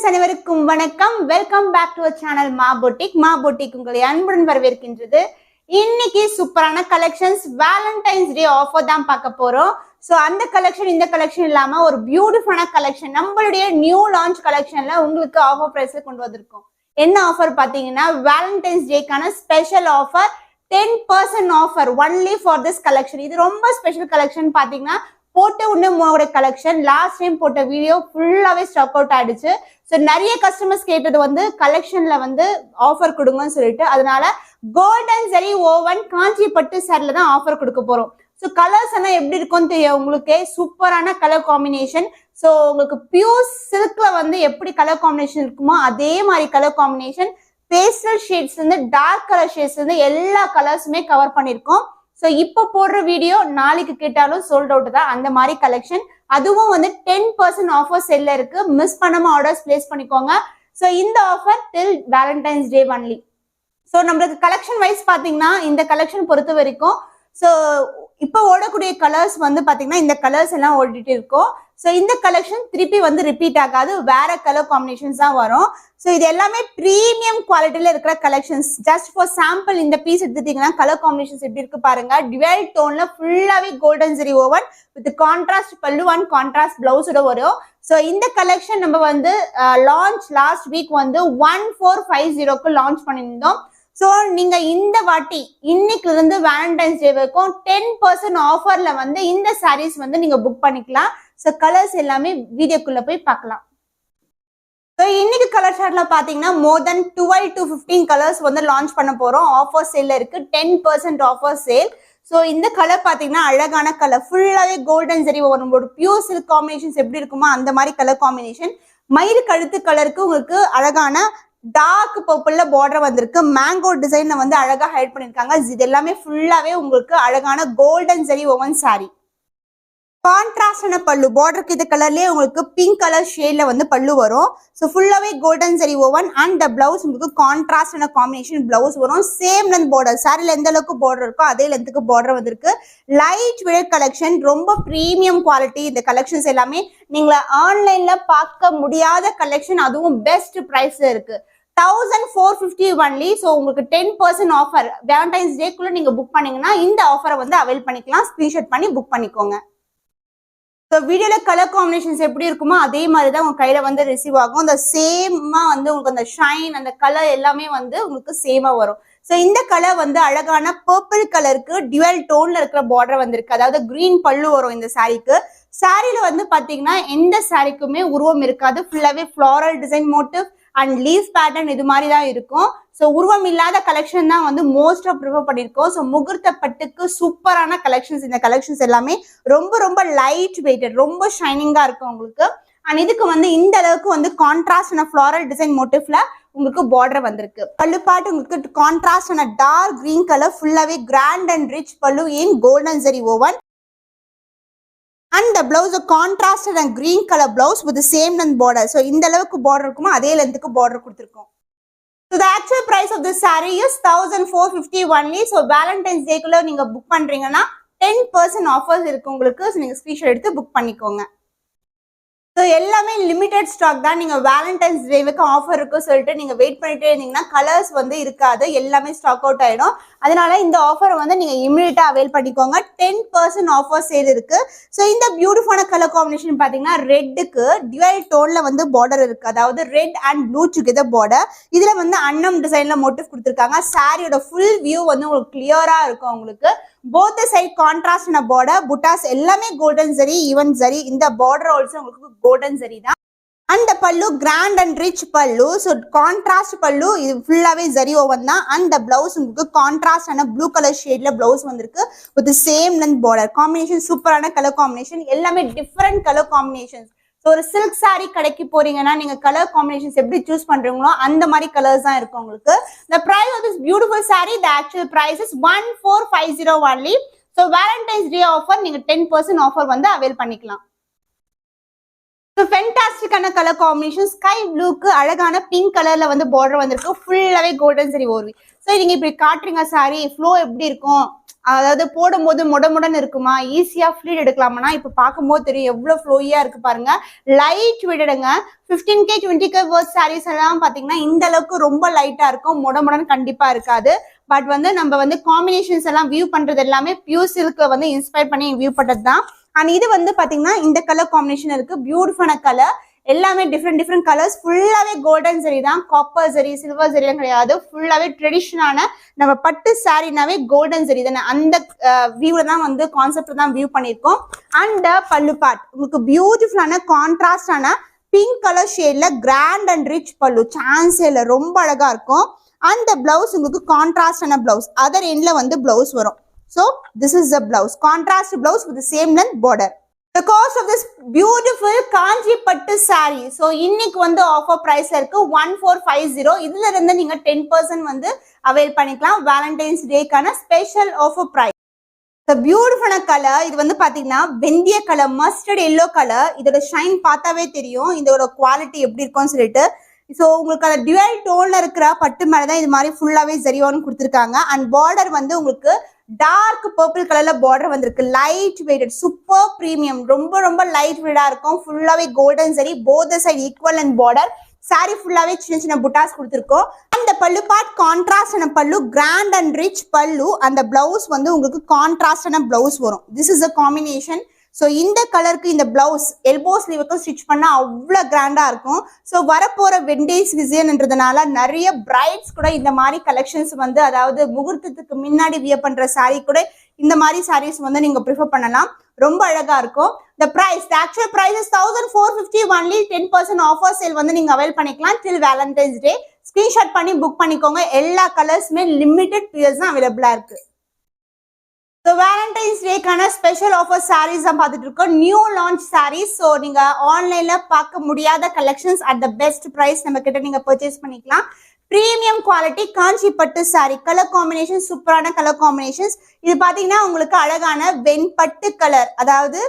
Friends அனைவருக்கும் வணக்கம். Welcome back to our channel Maa Boutique உங்களை அன்புடன் வரவேற்கின்றது. இன்னைக்கு சூப்பரான கலெக்ஷன்ஸ் வேலண்டைன்ஸ் டே ஆஃபர் தான் பார்க்க போறோம். ஸோ அந்த கலெக்ஷன் இந்த கலெக்ஷன் இல்லாம ஒரு பியூட்டிஃபுல்லான கலெக்ஷன் நம்மளுடைய நியூ லான்ச் கலெக்ஷன்ல உங்களுக்கு ஆஃபர் பிரைஸ்ல கொண்டு வந்திருக்கோம். என்ன ஆஃபர் பாத்தீங்கன்னா வேலண்டைன்ஸ் டேக்கான special offer 10% offer only for this collection. இது ரொம்ப ஸ்பெஷல் கலெக்ஷன். பாத்தீங்கன்னா போட்ட உன்னோட கலெக்ஷன் லாஸ்ட் டைம் போட்ட வீடியோ ஃபுல்லாவே ஸ்டாக் அவுட் ஆயிடுச்சு. ஸோ நிறைய கஸ்டமர்ஸ் கேட்டது வந்து கலெக்ஷன்ல வந்து ஆஃபர் கொடுங்கன்னு சொல்லிட்டு, அதனால கோல்டன் ஜரி ஓவன் காஞ்சி பட்டு சாரில தான் ஆஃபர் கொடுக்க போறோம். ஸோ கலர்ஸ் எல்லாம் எப்படி இருக்கும்னு தெரியும் உங்களுக்கே. சூப்பரான கலர் காம்பினேஷன். ஸோ உங்களுக்கு பியூர் சில்க்ல வந்து எப்படி கலர் காம்பினேஷன் இருக்குமோ அதே மாதிரி கலர் காம்பினேஷன். பேஸ்டல் ஷேட்ஸ்ல இருந்து டார்க் கலர் ஷேட்ஸ்ல இருந்து எல்லா கலர்ஸுமே கவர் பண்ணிருக்கோம். ஸோ இப்போ போடுற வீடியோ நாளைக்கு கேட்டாலும் சோல்ட் அவுட் தான் அந்த மாதிரி கலெக்ஷன். அதுவும் வந்து 10% ஆஃபர் செல்ல இருக்கு. மிஸ் பண்ணாம ஆர்டர்ஸ் பிளேஸ் பண்ணிக்கோங்க. ஸோ இந்த ஆஃபர் டில் வேலண்டைன்ஸ் டே ஒன்லி. ஸோ நம்மளுக்கு கலெக்ஷன் வைஸ் பாத்தீங்கன்னா இந்த கலெக்ஷன் பொறுத்த வரைக்கும் ஸோ இப்போ ஓடக்கூடிய கலர்ஸ் வந்து பாத்தீங்கன்னா இந்த கலர்ஸ் எல்லாம் ஓடிட்டு இருக்கும். ஸோ இந்த கலெக்ஷன் திருப்பி வந்து ரிப்பீட் ஆகாது, வேற கலர் காம்பினேஷன்ஸ் தான் வரும். ஸோ இது எல்லாமே ப்ரீமியம் குவாலிட்டியில இருக்கிற கலெக்ஷன்ஸ். ஜஸ்ட் ஃபார் சாம்பிள் இந்த பீஸ் எடுத்துட்டீங்கன்னா கலர் காம்பினேஷன்ஸ் எப்படி இருக்கு பாருங்க. டுவெல் டோன்ல ஃபுல்லாவே golden zari woven with contrast pallu and contrast பிளவுஸோட வரும். ஸோ இந்த கலெக்ஷன் நம்ம வந்து லான்ச் லாஸ்ட் வீக் வந்து 1450 லான்ச் பண்ணியிருந்தோம். ஸோ நீங்க இந்த வாட்டி இன்னைக்கு இருந்து வேலண்டைன்ஸ் டே வரைக்கும் 10% ஆஃபர்ல வந்து இந்த சாரீஸ் வந்து நீங்க புக் பண்ணிக்கலாம். ஸோ கலர்ஸ் எல்லாமே வீடியோக்குள்ள போய் பார்க்கலாம். ஸோ இன்னைக்கு கலர் சார்ட்ல பாத்தீங்கன்னா மோர் தென் 12 to 15 கலர்ஸ் வந்து லான்ச் பண்ண போறோம். ஆஃபர் சேல்ல இருக்கு 10% ஆஃபர் சேல். ஸோ இந்த கலர் பாத்தீங்கன்னா அழகான கலர், ஃபுல்லாவே கோல்டன் ஜரி ஒரு பியூர் சில்க் காம்பினேஷன்ஸ் எப்படி இருக்குமோ அந்த மாதிரி கலர் காம்பினேஷன். மயில் கழுத்து கலருக்கு உங்களுக்கு அழகான டார்க் பர்பிள்ல பார்டர் வந்திருக்கு. மேங்கோ டிசைன்ல வந்து அழகா ஹைட் பண்ணிருக்காங்க. இது எல்லாமே ஃபுல்லாவே உங்களுக்கு அழகான கோல்டன் ஜரி ஓவன் சாரி. கான்ட்ராஸ்டான பல்லு, பார்டருக்கு இந்த கலர்லயே உங்களுக்கு பிங்க் கலர் ஷேட்ல வந்து பல்லு வரும். ஸோ ஃபுல்லாவே golden zari woven and the blouse உங்களுக்கு கான்ட்ராஸ்டான காம்பினேஷன் பிளவுஸ் வரும். சேம் லென்த் பார்டர், சாரில எந்த அளவுக்கு பார்டர் இருக்கோ அதே லென்த்துக்கு பார்டர் வந்திருக்கு. லைட் வெயிட் கலெக்ஷன், ரொம்ப ப்ரீமியம் குவாலிட்டி. இந்த கலெக்ஷன்ஸ் எல்லாமே நீங்க ஆன்லைன்ல பார்க்க முடியாத கலெக்ஷன், அதுவும் பெஸ்ட் பிரைஸ்ல இருக்கு. 1450 ஒன்லி. ஸோ உங்களுக்கு 10% ஆஃபர் வேலண்டைன்ஸ் டேக்குள்ள நீங்க புக் பண்ணீங்கன்னா இந்த ஆஃபரை வந்து அவைல் பண்ணிக்கலாம். ஸ்கிரீன்ஷாட் பண்ணி புக் பண்ணிக்கோங்க. ஸோ வீடியோல கலர் காம்பினேஷன்ஸ் எப்படி இருக்குமோ அதே மாதிரி தான் உங்க கையில வந்து ரிசீவ் ஆகும். அந்த சேமா வந்து உங்களுக்கு அந்த ஷைன் அந்த கலர் எல்லாமே வந்து உங்களுக்கு சேமா வரும். ஸோ இந்த கலர் வந்து அழகான பர்பிள் கலருக்கு டுவெல் டோன்ல இருக்கிற பார்டர் வந்திருக்கு. அதாவது கிரீன் பல்லு வரும் இந்த சாரிக்கு. சாரியில வந்து பாத்தீங்கன்னா எந்த சாரிக்குமே உருவம் இருக்காது. ஃபுல்லாவே floral design motive and leaf pattern இது மாதிரி தான் இருக்கும். ஸோ உருவம் இல்லாத கலெக்ஷன் தான் வந்து மோஸ்டா ப்ரிஃபர் பண்ணியிருக்கோம். ஸோ முகூர்த்த பட்டுக்கு சூப்பரான கலெக்ஷன்ஸ். இந்த கலெக்ஷன்ஸ் எல்லாமே ரொம்ப ரொம்ப லைட் வெயிட்டட், ரொம்ப ஷைனிங்கா இருக்கும் உங்களுக்கு. அண்ட் இதுக்கு வந்து இந்த அளவுக்கு வந்து கான்ட்ராஸ்டான ஃபிளாரல் டிசைன் மோட்டிவ்ல உங்களுக்கு பார்டர் வந்திருக்கு. பல்லு பாட்டு உங்களுக்கு கான்ட்ராஸ்டான டார்க் கிரீன் கலர், ஃபுல்லாவே grand and rich pallu in golden zari woven. And the blouse a contrasted and green color blouse with the same length border. So இந்த அளவுக்கு border இருக்குமா அதே லென்த்துக்கு border கொடுத்திருக்கோம். So the actual price of this saree is 1450 only. So Valentine's Day குள்ள நீங்க book பண்றீங்கன்னா 10% offers இருக்கு உங்களுக்கு. So நீங்க ஸ்கிரீன்ஷாட் எடுத்து புக் பண்ணிக்கோங்க. ஸோ எல்லாமே லிமிடெட் ஸ்டாக் தான். நீங்க வேலண்டைன்ஸ் டேவுக்கு ஆஃபர் இருக்கு சொல்லிட்டு நீங்க வெயிட் பண்ணிட்டே இருந்தீங்கன்னா கலர்ஸ் வந்து இருக்காது, எல்லாமே ஸ்டாக் அவுட் ஆயிடும். அதனால இந்த ஆஃபரை வந்து நீங்க இமிடியேட்டா அவைல் பண்ணிக்கோங்க. 10% ஆஃபர் சேல் இருக்கு. ஸோ இந்த பியூட்டிஃபுல்லான கலர் காம்பினேஷன் பாத்தீங்கன்னா ரெட்டுக்கு டுவெல் டோன்ல வந்து பார்டர் இருக்கு. அதாவது red and blue together border. இதுல வந்து அன்னம் டிசைன்ல மோட்டிவ் கொடுத்துருக்காங்க. சாரியோட ஃபுல் வியூ வந்து உங்களுக்கு கிளியரா இருக்கும். உங்களுக்கு போத் சைட் கான்ட்ராஸ்டான பார்டர், புட்டாஸ் எல்லாமே கோல்டன் ஜரி, ஈவன் ஜரி. இந்த பார்டர் ஆல்சோ உங்களுக்கு கோல்டன் ஜரி தான். அந்த பல்லு கிராண்ட் அண்ட் ரிச் பல்லு. ஸோ கான்ட்ராஸ்ட் பல்லு, இது ஃபுல்லாவே ஜரி ஓவன் தான். அந்த பிளவுஸ் உங்களுக்கு கான்ட்ராஸ்டான ப்ளூ கலர் ஷேட்ல பிளவுஸ் வந்திருக்கு with same length border. Combination சூப்பரான கலர் காம்பினேஷன், எல்லாமே டிஃப்ரெண்ட் கலர் காம்பினேஷன்ஸ். ஸோ ஒரு சில்க் சாரி கடைக்கு போறீங்கன்னா நீங்க கலர் காம்பினேஷன்ஸ் எப்படி சூஸ் பண்றீங்களோ அந்த மாதிரி கலர்ஸ் தான் இருக்கும் உங்களுக்கு. The price of this beautiful saree, the actual price is 1450 only. So Valentine's Day offer நீங்க 10% ஆஃபர் வந்து அவைல் பண்ணிக்கலாம். ஸோ ஃபென்டாஸ்டிக்கான கலர் காம்பினேஷன். ஸ்கை ப்ளூக்கு அழகான பிங்க் கலர்ல வந்து பார்டர் வந்திருக்கு. ஃபுல்லாவே கோல்டன் சரி ஓர்வி. ஸோ நீங்க இப்படி காட்டுறீங்க சாரி ஃப்ளோ எப்படி இருக்கும் அதாவது போடும்போது முடமுடன் இருக்குமா, ஈஸியா ஃப்ளீட் எடுக்கலாமா? இப்ப பார்க்கும்போது தெரியும் எவ்வளவு ஃப்ளோயியா இருக்கு பாருங்க. லைட் வெயிட்டடுங்க. 15K 20K வர்த் சாரீஸ் எல்லாம் பாத்தீங்கன்னா இந்த அளவுக்கு ரொம்ப லைட்டா இருக்கும், முடமுடன் கண்டிப்பா இருக்காது. பட் வந்து நம்ம வந்து காம்பினேஷன்ஸ் எல்லாம் வியூ பண்றது எல்லாமே பியூர் சில்க் வந்து இன்ஸ்பயர் பண்ணி வியூ பண்றது தான். அண்ட் இது வந்து பாத்தீங்கன்னா இந்த கலர் காம்பினேஷன் இருக்கு, பியூட்டிஃபுல்லான கலர், எல்லாமே டிஃப்ரெண்ட் கலர்ஸ், ஃபுல்லாவே கோல்டன் ஜரி தான், காப்பர் ஜரி சில்வர் ஜரி எல்லாம் கிடையாது. ஃபுல்லாவே ட்ரெடிஷனான நம்ம பட்டு சாரினாவே கோல்டன் ஜரி தானே, அந்த வியூல தான் வந்து கான்செப்ட் தான் வியூ பண்ணிருக்கோம். அண்ட் பல்லு பார்ட் உங்களுக்கு பியூட்டிஃபுல்லான கான்ட்ராஸ்டான பிங்க் கலர் ஷேட்ல கிராண்ட் அண்ட் ரிச் பல்லு, சான்ஸேல ரொம்ப அழகா இருக்கும். அந்த பிளவுஸ் உங்களுக்கு கான்ட்ராஸ்டான பிளவுஸ், அதர் எண்ட்ல வந்து பிளவுஸ் வரும். So this is the blouse, contrast blouse with the same length border. The cost of this beautiful காஞ்சி பட்டு saree, so இன்னைக்கு வந்து ஆஃபர் பிரைஸ்ல இருக்கு 1450. இதுல இருந்து நீங்க 10% வந்து அவைல் பண்ணிக்கலாம். வேலண்டைன்ஸ் டேக்கான special offer price. The beautiful color, இது வந்து பாத்தீங்கன்னா வெந்தய கலர், மஸ்டர்ட் எல்லோ கலர். இதோட ஷைன் பார்த்தாவே தெரியும் இதோட குவாலிட்டி எப்படி இருக்கும்னு சொல்லிட்டு. ஸோ உங்களுக்கு அந்த டியூவல் டோன்ல இருக்கிற பட்டு மேலதான் இது மாதிரி ஃபுல்லாவே ஜரியோன்னு கொடுத்துருக்காங்க. அண்ட் பார்டர் வந்து உங்களுக்கு டார்க் பர்பிள் கலர்ல பார்டர் வந்திருக்கு, லைட் வெயிட்டட், சூப்பர் பிரீமியம், ரொம்ப லைட் வெயிட்டா இருக்கும். ஃபுல்லாவே golden zari, both side equal and border. Sorry ஃபுல்லாவே சின்ன புட்டாஸ் கொடுத்துருக்கோம். அந்த பல்லு பார்ட் கான்ட்ராஸ்டான பல்லு, கிராண்ட் அண்ட் ரிச் பல்லு. அந்த பிளவுஸ் வந்து உங்களுக்கு கான்ட்ராஸ்டான பிளவுஸ் வரும். This is a combination. So இந்த கலருக்கு இந்த பிளவுஸ் எல்போ ஸ்லீவுக்கும் ஸ்டிச் பண்ணா அவ்வளோ கிராண்டா இருக்கும். ஸோ வரப்போற வெண்டேஜ் சீசன்றதுனால நிறைய பிரைட்ஸ் கூட இந்த மாதிரி கலெக்ஷன்ஸ் வந்து, அதாவது முகூர்த்தத்துக்கு முன்னாடி வியர் பண்ற சாரீ கூட இந்த மாதிரி சாரீஸ் வந்து நீங்க ப்ரிஃபர் பண்ணலாம், ரொம்ப அழகா இருக்கும். The price, the actual price is 1450. only 10% offer sale வந்து நீங்க அவைல் பண்ணிக்கலாம் till Valentine's Day. ஸ்கிரீன்ஷாட் பண்ணி புக் பண்ணிக்கோங்க. எல்லா கலர்ஸுமே லிமிடெட் பீரியட்ஸ் தான் அவைலபிளா இருக்கு. ஸோ வேலண்டைன்ஸ் டேக்கான ஸ்பெஷல் ஆஃபர் சாரீஸ் தான் பார்த்துட்டு இருக்கோம், நியூ லான்ச் சாரீஸ். ஸோ நீங்க ஆன்லைன்ல பார்க்க முடியாத collections at the best price நம்ம கிட்ட நீங்க பர்ச்சேஸ் பண்ணிக்கலாம். பிரீமியம் குவாலிட்டி காஞ்சி பட்டு சாரி, கலர் காம்பினேஷன் சூப்பரான கலர் காம்பினேஷன்ஸ். இது பாத்தீங்கன்னா உங்களுக்கு அழகான வெண்பட்டு கலர், அதாவது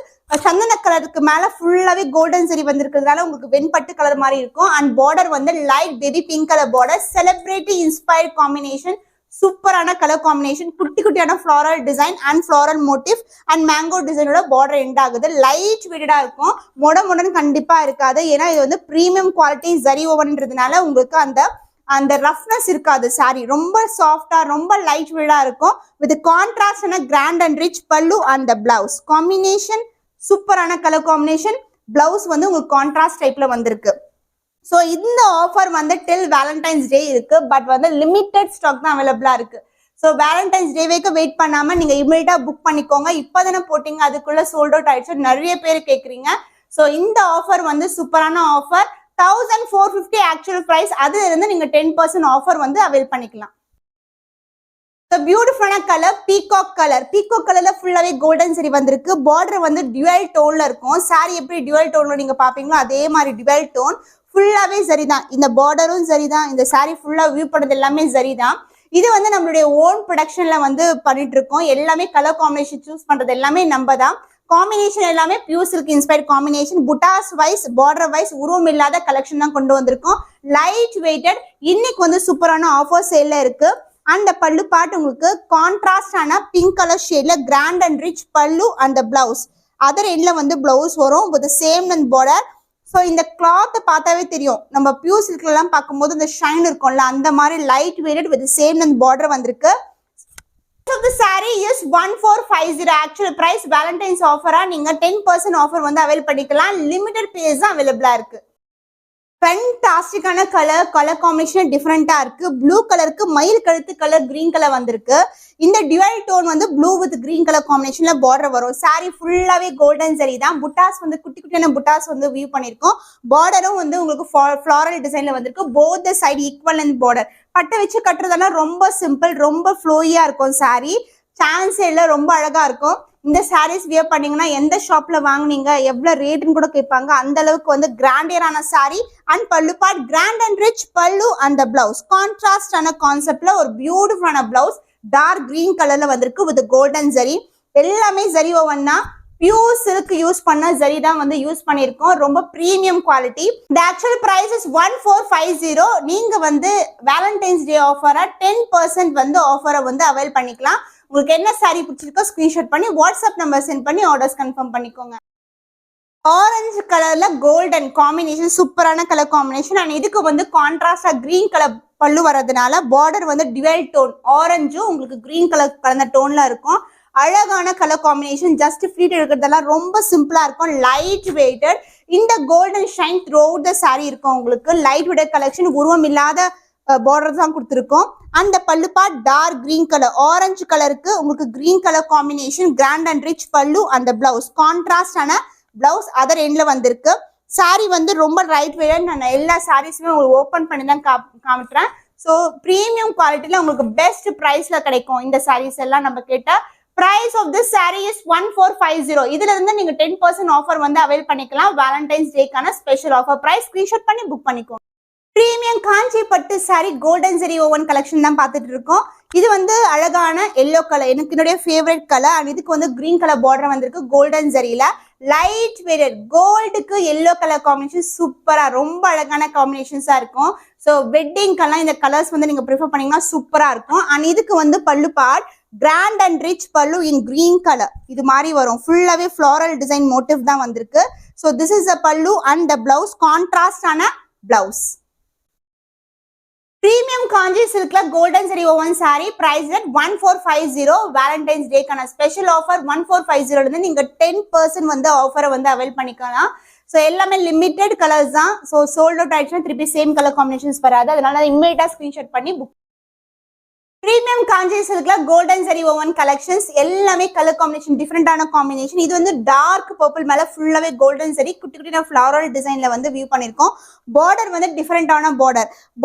சந்தன கலருக்கு மேல ஃபுல்லாவே கோல்டன் சரி வந்திருக்கிறதுனால உங்களுக்கு வெண்பட்டு கலர் மாதிரி இருக்கும். அண்ட் பார்டர் வந்து light baby pink colour border, celebrity inspired combination, சூப்பரான கலர் காம்பினேஷன், குட்டியான floral design and floral motif and mango டிசைனோட பார்டர் எண்ட் ஆகுது. லைட் வெயிட்டடா இருக்கும், முடன் கண்டிப்பா இருக்காது. ஏன்னா இது வந்து பிரீமியம் குவாலிட்டி ஜரி ஓவன்ன்றதுனால உங்களுக்கு அந்த ரஃப்னஸ் இருக்காது. சாரி ரொம்ப சாஃப்டா ரொம்ப லைட் வெயிட்டா இருக்கும். வித் கான்ட்ராஸ்டான கிராண்ட் அண்ட் ரிச் பல்லு அண்ட் பிளவுஸ் காம்பினேஷன், சூப்பரான கலர் காம்பினேஷன். பிளவுஸ் வந்து உங்களுக்கு கான்ட்ராஸ்ட் டைப்ல வந்திருக்கு. ஸோ இந்த ஆஃபர் வந்து டில் வேலண்டைன்ஸ் டே இருக்கு, பட் வந்து லிமிடெட் ஸ்டாக் தான் அவைலபிளா இருக்கு. ஸோ வேலண்டைன்ஸ் டே வரைக்கும் வெயிட் பண்ணாம நீங்க இமீடியட்டா புக் பண்ணிக்கோங்க. இப்பதானே போட்டீங்க, அதுக்குள்ள சோல்ட் அவுட் ஆயிடுச்சு, நிறைய பேர் கேக்குறீங்க. ஸோ இந்த ஆஃபர் வந்து சூப்பரான ஆஃபர், 1450 ஆக்சுவல் பிரைஸ். அதுல இருந்து நீங்க 10% ஆஃபர் வந்து அவைல் பண்ணிக்கலாம். பியூட்டிஃபுல்லான கலர் பீகாக் கலர், பீகாக் கலர்ல ஃபுல்லாவே கோல்டன் சரி வந்திருக்கு. பார்டர் வந்து டியூவல் டோன்ல இருக்கும். சாரி எப்படி டியூவல் டோன்ல நீங்க பாப்பீங்களோ அதே மாதிரி டியூவல் டோன், ஃபுல்லாவே சரிதான். இந்த பார்டரும் சரிதான், இந்த சாரி ஃபுல்லா வியூ பண்ணது எல்லாமே சரிதான். இது வந்து நம்மளுடைய ஓன் ப்ரொடக்ஷன்ல வந்து பண்ணிட்டு இருக்கோம். எல்லாமே கலர் காம்பினேஷன் சூஸ் பண்றது எல்லாமே நம்ம தான். காம்பினேஷன் எல்லாமே pure silk inspired combination. Buttas wise border wise உருவம் இல்லாத கலெக்ஷன் தான் கொண்டு வந்திருக்கோம். Light weighted. இன்னைக்கு வந்து சூப்பரான ஆஃபர் சேல்ல இருக்கு. அந்த பல்லு பார்ட் உங்களுக்கு கான்ட்ராஸ்டான பிங்க் கலர் ஷேட்ல கிராண்ட் அண்ட் ரிச் பல்லு அந்த பிளவுஸ், அதர் எண்ட்ல வந்து பிளவுஸ் வரும் with same length border. So இந்த கிளாத்தை பார்த்தாவே தெரியும், நம்ம பியூர் சில்க்ல எல்லாம் பார்க்கும்போது இந்த ஷைன் இருக்கும்ல, அந்த மாதிரி light weighted with same length border வந்திருக்கு. of the saree is 1450. actual price Valentine's offer நீங்க 10% ஆஃபர் வந்து அவைல் பண்ணிக்கலாம். லிமிடெட் பீரியட்ஸ் தான் அவைலபிளா இருக்கு. ஃபேண்டாஸ்டிக்கான கலர் காம்பினேஷன் டிஃபரெண்டா இருக்கு. ப்ளூ கலருக்கு மயில் கழுத்து கலர் கிரீன் கலர் வந்திருக்கு. இந்த டியூவல் டோன் வந்து ப்ளூ வித் கிரீன் கலர் காம்பினேஷன்ல பார்டர் வரும். சாரி ஃபுல்லாவே கோல்டன் சரி தான். புட்டாஸ் வந்து குட்டியான புட்டாஸ் வந்து வியூ பண்ணிருக்கோம். பார்டரும் வந்து உங்களுக்கு ஃப்ளாரல் டிசைன்ல வந்திருக்கு. Both side equal and border. பட்டை வச்சு கட்டுறதெல்லாம் ரொம்ப சிம்பிள், ரொம்ப ஃப்ளோயியா இருக்கும். சாரி சான்ஸேல ரொம்ப அழகா இருக்கும். இந்த சாரீஸ் வியர் பண்ணீங்கன்னா எந்த ஷாப்ல வாங்குனீங்க எவ்வளவு ரேட்னு கூட கேட்பாங்க. அந்த அளவுக்கு வந்து கிராண்டியரான sorry. And pallu part grand and rich pallu அந்த பிளவுஸ் கான்ட்ராஸ்டான கான்செப்ட்ல ஒரு பியூட்டிஃபுல்லான பிளவுஸ் டார்க் கிரீன் கலர்ல வந்திருக்கு வித் கோல்டன் ஜரி. எல்லாமே ஜரி ஓவன்னா பியூர் சில்க் யூஸ் பண்ண ஜரி தான் வந்து யூஸ் பண்ணிருக்கோம். ரொம்ப premium quality. The actual price is 1450. நீங்க வந்து வேலண்டைன்ஸ் டே ஆஃபரா 10% வந்து ஆஃபரை வந்து அவைல் பண்ணிக்கலாம். உங்களுக்கு என்ன saree பிடிச்சிருக்கோ ஸ்கிரீன்ஷாட் பண்ணி வாட்ஸ்அப் நம்பர் சென்ட் பண்ணி ஆர்டர்ஸ் கன்ஃபார்ம் பண்ணிக்கோங்க. ஆரஞ்சு கலர்ல கோல்டன் காம்பினேஷன், சூப்பரான கலர் காம்பினேஷன். அண்ட் இதுக்கு வந்து கான்ட்ராஸ்டா கிரீன் கலர் பல்லு வரதுனால பார்டர் வந்து டிவைல் டோன், ஆரஞ்சும் உங்களுக்கு கிரீன் கலர் கலந்த டோன்ல இருக்கும். அழகான கலர் காம்பினேஷன். ஜஸ்ட் ஃப்ளீட் எடுக்கிறதெல்லாம் ரொம்ப சிம்பிளா இருக்கும். Light weighted. இந்த golden shine throughout the saree இருக்கும். உங்களுக்கு லைட் வெயிட்டட் கலெக்ஷன், உருவம் இல்லாத பார்டர் தான் கொடுத்துருக்கோம். அந்த pallu part dark green colour, orange கலருக்கு உங்களுக்கு green colour combination, grand and rich pallu. அந்த பிளவுஸ் கான்ட்ராஸ்டான பிளவுஸ் அதர் எண்ட்ல வந்திருக்கு. saree வந்து ரொம்ப லைட் வெயிட். நான் எல்லா சாரீஸுமே உங்களுக்கு ஓப்பன் பண்ணி தான் காமிக்கிறேன். ஸோ ப்ரீமியம் குவாலிட்டியில உங்களுக்கு பெஸ்ட் ப்ரைஸ்ல கிடைக்கும் இந்த சாரீஸ் எல்லாம். நம்ம கேட்ட price of this saree is 1450. இதுல இருந்து நீங்க 10% ஆஃபர் வந்து அவைல் பண்ணிக்கலாம். வேலண்டைன்ஸ் டேக்கான ஸ்பெஷல் ஆஃபர். பிரைஸ் ஸ்கிரீன்ஷாட் பண்ணி புக் பண்ணிக்கோங்க. பிரீமியம் காஞ்சி பட்டு saree golden zari woven collection தான் பார்த்துட்டு இருக்கோம். இது வந்து அழகான எல்லோ கலர், எனக்கு என்னுடைய ஃபேவரட் கலர். அண்ட் இதுக்கு வந்து கிரீன் கலர் பார்டர் வந்திருக்கு கோல்டன் ஜெரியில. லைட் வெயிட்டட் கோல்டுக்கு எல்லோ கலர் காம்பினேஷன் சூப்பரா, ரொம்ப அழகான காம்பினேஷன்ஸா இருக்கும். ஸோ வெட்டிங்கெல்லாம் இந்த கலர்ஸ் வந்து நீங்க ப்ரிஃபர் பண்ணீங்கன்னா சூப்பரா இருக்கும். அண்ட் இதுக்கு வந்து பல்லு part grand and rich pallu in green colour. இது மாதிரி வரும். ஃபுல்லாவே ஃப்ளாரல் டிசைன் மோட்டிவ் தான் வந்திருக்கு. So this is a pallu and the blouse கான்ட்ராஸ்டான பிளவுஸ். பிரீமியம் காஞ்சி சில்க்ல golden zari woven saree price at 1450. Valentine's டேக்கான ஸ்பெஷல் ஆஃபர் 1450 இருந்து நீங்க 10% வந்து ஆஃபரை வந்து அவைல் பண்ணிக்கலாம். ஸோ எல்லாமே லிமிடெட் கலர்ஸ் தான். ஸோ சோல்ட் அவுட் ஆயிடுச்சுன்னா திருப்பி சேம் கலர் காம்பினேஷன்ஸ் வராது. அதனால இம்மீடியட்டா ஸ்கிரீன்ஷாட் பண்ணி புக். பிரீமியம் காஞ்சி சில்க்ல கோல்டன் ஜெரி ஓவன் கலெக்ஷன்ஸ் எல்லாமே கலர் காம்பினேஷன் டிஃப்ரெண்டான காம்பினேஷன். இது வந்து டார்க் பர்பிள் மேல ஃபுல்லாவே கோல்டன் ஜெரி குட்டி குட்டி ஃபிளாரல் டிசைன்ல வந்து வியூ பண்ணிருக்கோம். பார்டர் வந்து டிஃப்ரெண்டான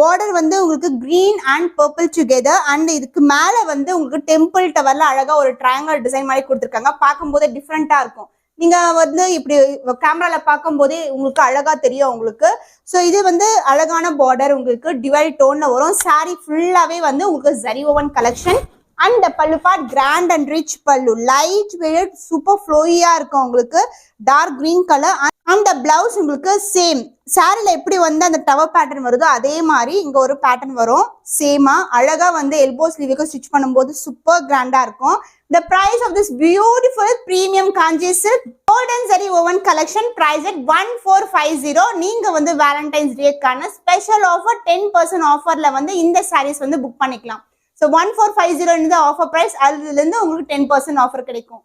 பார்டர் வந்து உங்களுக்கு green and purple together. And இதுக்கு மேல வந்து உங்களுக்கு டெம்பிள் டவர்ல அழகா ஒரு ட்ரையாங்கல் டிசைன் மாதிரி கொடுத்துருக்காங்க. பார்க்கும்போது டிஃப்ரெண்டா இருக்கும். நீங்க வந்து இப்படி கேமரால பார்க்கும் போதே உங்களுக்கு அழகா தெரியும் உங்களுக்கு. ஸோ இது வந்து அழகான பார்டர் உங்களுக்கு டிவைல் டோன்ல வரும். saree ஃபுல்லாவே வந்து உங்களுக்கு zari woven collection. And pallu part grand and rich pallu, light weight super ஃப்ளோயியா இருக்கும் உங்களுக்கு. Dark green colour. அந்த பிளவுஸ் உங்களுக்கு சேம் சாரில எப்படி வந்து அந்த டவர் பேட்டர்ன் வருதோ அதே மாதிரி இங்க ஒரு பேட்டர்ன் வரும். சேமா அழகா வந்து எல்போ ஸ்லீவுக்கு ஸ்டிச் பண்ணும்போது சூப்பர் கிராண்டா இருக்கும். The price of this beautiful premium kanji silk golden zari woven collection price at 1450. நீங்க வந்து வேலண்டைன்ஸ் டேக்கான ஸ்பெஷல் ஆஃபர் 10% ஆஃபர்ல வந்து இந்த சாரீஸ் வந்து புக் பண்ணிக்கலாம். ஸோ 1450 இந்த ஆஃபர் பிரைஸ், அதுல இருந்து உங்களுக்கு 10% ஆஃபர் கிடைக்கும்.